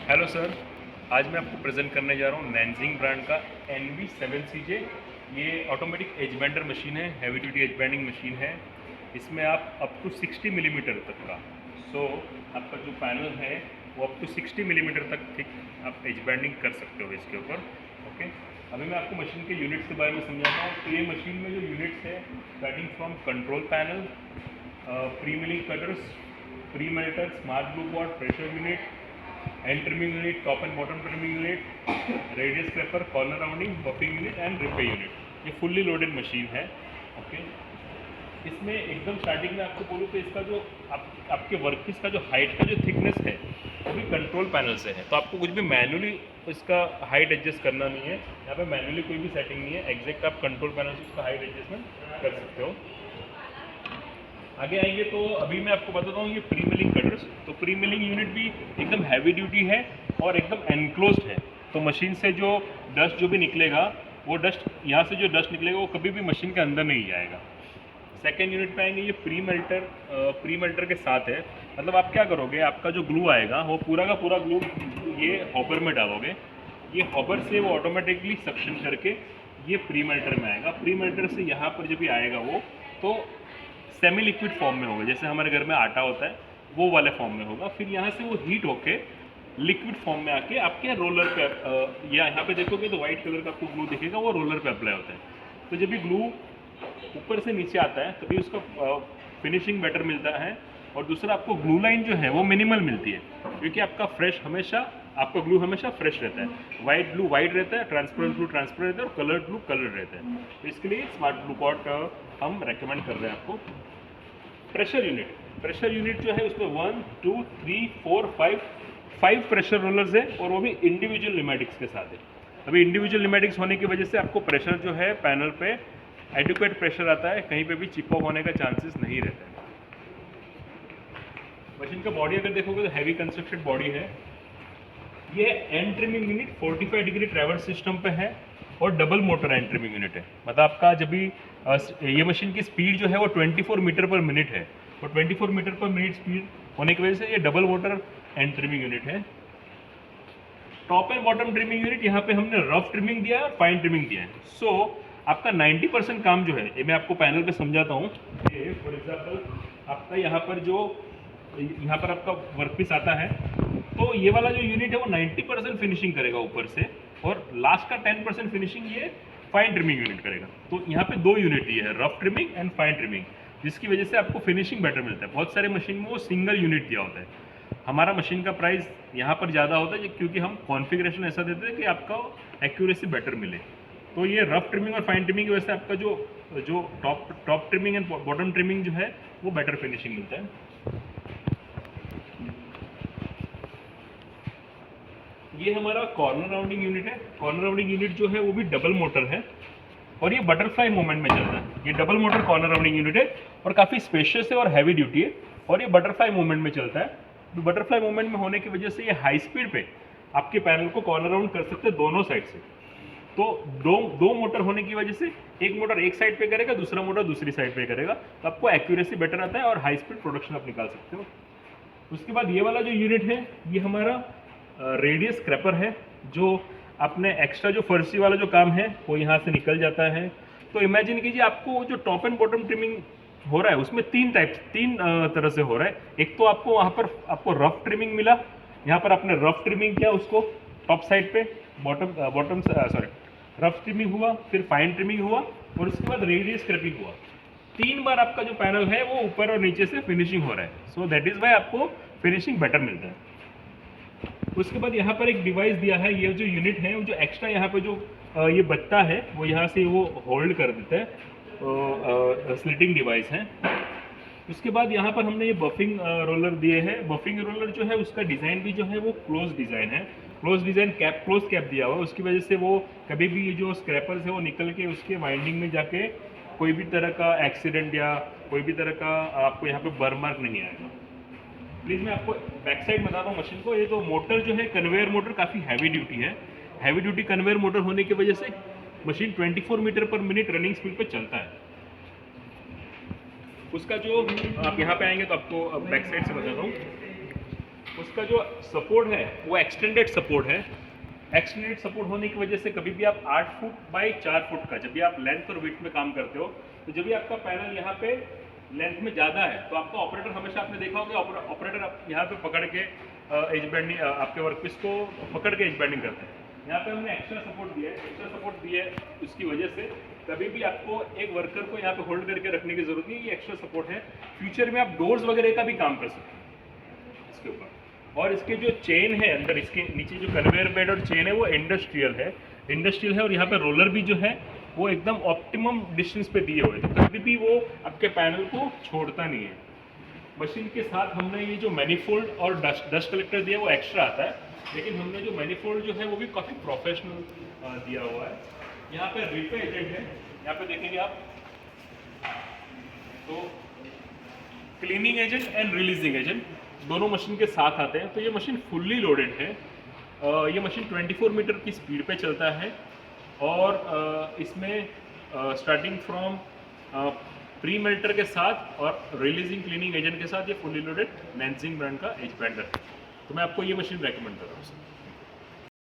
Hello sir, आज मैं आपको प्रेजेंट करने जा रहा हूँ नैनजिंग ब्रांड का NV7CJ। ये ऑटोमेटिक एज बेंडर मशीन है, heavy duty edge bending machine है। इसमें आप अप टू 60 मिलीमीटर तक का आपका जो पैनल है वो अप टू 60 मिलीमीटर तक थिक आप एज बेंडिंग कर सकते हो इसके ऊपर। ओके, अभी मैं आपको मशीन के यूनिट्स के बारे में समझाता हूँ। तो ये मशीन में जो यूनिट्स है starting from control panel, pre milling cutters, pre melter, smart blue board, pressure unit, end trimming unit, top and bottom trimming unit, radius scraper, corner rounding, buffing unit and रिपे unit. ये fully loaded machine है। Okay, इसमें एकदम starting में आपको बोलूँ तो इसका जो आपके वर्कपीस का जो हाइट का जो थिकनेस है वो भी कंट्रोल पैनल से है। तो आपको कुछ भी मैनुअली इसका हाइट एडजस्ट करना नहीं है। यहाँ पे मैनुअली कोई भी सेटिंग नहीं है, एग्जैक्ट आप कंट्रोल पैनल से उसका हाइट एडजस्टमेंट कर सकते हो। आगे आएंगे तो अभी मैं आपको बताता हूँ ये प्री मिलिंग कटर्स। तो प्री मिलिंग यूनिट भी एकदम हैवी ड्यूटी है और एकदम एनक्लोज्ड है। तो मशीन से जो डस्ट जो भी निकलेगा वो डस्ट यहाँ से जो डस्ट निकलेगा वो कभी भी मशीन के अंदर नहीं जाएगा। सेकेंड यूनिट पे आएंगे, ये प्री मेल्टर के साथ है। मतलब आप क्या करोगे, आपका जो ग्लू आएगा वो पूरा का पूरा ग्लू ये हॉपर में डालोगे। ये हॉपर से वो ऑटोमेटिकली सक्शन करके ये प्री मेल्टर में आएगा। प्री मेल्टर से यहाँ पर जब भी आएगा वो तो सेमी लिक्विड फॉर्म में होगा, जैसे हमारे घर में आटा होता है वो वाले फॉर्म में होगा। फिर यहाँ से वो हीट होके लिक्विड फॉर्म में आके आपके रोलर पे या यहाँ पे देखोगे तो व्हाइट कलर का आपको ग्लू दिखेगा, वो रोलर पे अप्लाई होता है। तो जब भी ग्लू ऊपर से नीचे आता है तभी उसका फिनिशिंग बेटर मिलता है। और दूसरा आपको ग्लू लाइन जो है वो मिनिमल मिलती है, क्योंकि आपका ग्लू हमेशा फ्रेश रहता है। वाइट ग्लू वाइट रहता है, ट्रांसपेरेंट ग्लू ट्रांसपेरेंट रहता है और कलर्ड ग्लू कलर्ड रहता है। तो इसके लिए स्मार्ट ग्लू पॉट हम रेकमेंड कर रहे हैं आपको। प्रेशर यूनिट जो है उसमें 1 2 3 4 5 प्रेशर रोलर्स है और वो भी इंडिविजुअल न्यूमेटिक्स के साथ है। अभी इंडिविजुअल न्यूमेटिक्स होने की वजह से आपको प्रेशर जो है पैनल पे एडिक्वेट प्रेशर आता है, कहीं पे भी चिपक होने का चांसेस नहीं रहता है। मशीन का बॉडी अगर देखोगे तो हैवी कंस्ट्रक्टेड बॉडी है। ये and trimming unit 45 degree traverse system पे है और double motor and trimming unit है। मतलब आपका जब भी ये मशीन की स्पीड जो है वो 24 मीटर पर मिनट है और 24 मीटर पर मिनट स्पीड होने की वजह से ये double motor and trimming unit है। Top and bottom trimming unit, यहाँ पे हमने रफ ट्रिमिंग दिया है और फाइन ट्रिमिंग दिया है। सो आपका 90% काम जो है, ये मैं आपको पैनल पे समझाता हूँ। ये फॉर एग्जाम्पल आपका यहाँ पर आपका वर्कपीस आता है, तो ये वाला जो यूनिट है वो 90% फिनिशिंग करेगा ऊपर से, और लास्ट का 10% फिनिशिंग ये फाइन ट्रिमिंग यूनिट करेगा। तो यहाँ पे दो यूनिट दिए है, rough trimming and fine trimming, जिसकी वजह से आपको फिनिशिंग बेटर मिलता है। बहुत सारे मशीन में वो सिंगल यूनिट दिया होता है। हमारा मशीन का प्राइस यहाँ पर ज़्यादा होता है क्योंकि हम कॉन्फ़िगरेशन ऐसा देते हैं कि आपका एक्यूरेसी बेटर मिले। तो ये रफ ट्रिमिंग और फाइन ट्रिमिंग की वजह से आपका जो top trimming and bottom trimming जो है वो बेटर फिनिशिंग मिलता है। ये हमारा कॉर्नर राउंडिंग यूनिट है। कॉर्नर राउंडिंग यूनिट जो है वो भी डबल मोटर है और ये बटरफ्लाई मूवमेंट में चलता है। ये double motor corner rounding unit है और काफ़ी स्पेशियस है और हैवी ड्यूटी है और ये बटरफ्लाई मूवमेंट में चलता है। तो बटरफ्लाई मूवमेंट में होने की वजह से ये हाई स्पीड पे आपके पैनल को कॉर्नर राउंड कर सकते हैं दोनों साइड से। तो दो मोटर होने की वजह से एक मोटर एक साइड पे करेगा, दूसरा मोटर दूसरी साइड पे करेगा, तो आपको एक्यूरेसी बेटर आता है और हाई स्पीड प्रोडक्शन आप निकाल सकते हो। उसके बाद ये वाला जो यूनिट है ये हमारा रेडियस स्क्रैपर है, जो अपने एक्स्ट्रा जो फर्सी वाला जो काम है वो यहाँ से निकल जाता है। तो इमेजिन कीजिए आपको जो टॉप एंड बॉटम ट्रिमिंग हो रहा है उसमें तीन तरह से हो रहा है। एक तो आपको वहाँ पर आपको रफ ट्रिमिंग मिला, यहाँ पर आपने रफ ट्रिमिंग किया उसको टॉप साइड पे, रफ ट्रिमिंग हुआ, फिर फाइन ट्रिमिंग हुआ और उसके बाद रेडियस स्क्रैपिंग हुआ। 3 बार आपका जो पैनल है वो ऊपर और नीचे से फिनिशिंग हो रहा है। सो दैट इज़ वाई आपको फिनिशिंग बेटर मिलता है। उसके बाद यहाँ पर एक डिवाइस दिया है, ये जो यूनिट है वो जो एक्स्ट्रा यहाँ पे जो ये बचता है वो यहाँ से वो होल्ड कर देता है, स्लिटिंग डिवाइस है। उसके बाद यहाँ पर हमने ये बफिंग रोलर दिए हैं। बफिंग रोलर जो है उसका डिज़ाइन भी जो है वो क्लोज डिज़ाइन है, क्लोज कैप दिया हुआ है। उसकी वजह से वो कभी भी ये जो स्क्रैपर्स है वो निकल के उसके वाइंडिंग में जाके कोई भी तरह का एक्सीडेंट या कोई भी तरह का आपको यहाँ पे बर्न मार्क नहीं आएगा। प्लीज़ मैं आपको बैक साइड बताता हूँ मशीन को। ये तो मोटर जो है कन्वेयर मोटर काफ़ी हैवी ड्यूटी है। हैवी ड्यूटी कन्वेयर मोटर होने की वजह से machine 24 meter per minute running speed पर चलता है। उसका जो आप यहाँ पे आएंगे तो आपको बैक साइड से बताता हूँ। उसका जो सपोर्ट है वो एक्सटेंडेड सपोर्ट है। एक्सटेंडेड सपोर्ट होने की वजह से कभी भी आप 8 फुट बाई 4 फुट का जब भी आप लेंथ और विड्थ में काम करते हो, तो जब भी आपका पैनल यहाँ पे लेंथ में ज़्यादा है तो आपका ऑपरेटर हमेशा आपने देखा होगा ऑपरेटर यहाँ पे पकड़ के एज बैंडिंग आपके वर्कपीस को पकड़ के एज बैंडिंग करते हैं। यहाँ पे हमने एक्स्ट्रा सपोर्ट दिया है, एक्स्ट्रा सपोर्ट दिया है उसकी वजह से कभी भी आपको एक वर्कर को यहाँ पे होल्ड करके रखने की जरूरत नहीं है। ये एक्स्ट्रा सपोर्ट है, फ्यूचर में आप डोर्स वगैरह का भी काम कर सकते हैं इसके ऊपर। और इसके जो चेन है अंदर, इसके नीचे जो कन्वेयर बेड और चेन है वो इंडस्ट्रियल है और यहाँ पे रोलर भी जो है वो एकदम ऑप्टिमम डिस्टेंस पे दिए हुए हैं, तो कभी भी वो आपके पैनल को छोड़ता नहीं है। मशीन के साथ हमने ये जो मैनीफोल्ड और डस्ट कलेक्टर दिया वो एक्स्ट्रा आता है, लेकिन हमने जो मैनीफोल्ड जो है वो भी काफ़ी प्रोफेशनल दिया हुआ है। यहाँ पे रिपे एजेंट है, यहाँ पे देखेंगे आप तो cleaning agent and releasing agent दोनों मशीन के साथ आते हैं। तो ये मशीन फुल्ली लोडेड है। ये मशीन 24 मीटर की स्पीड पे चलता है और इसमें स्टार्टिंग फ्रॉम प्री मेल्टर के साथ और रिलीजिंग क्लीनिंग एजेंट के साथ ये फुल्ली लोडेड नैनसिंग ब्रांड का एज बैंडर है। तो मैं आपको ये मशीन रेकमेंड कर रहा हूँ।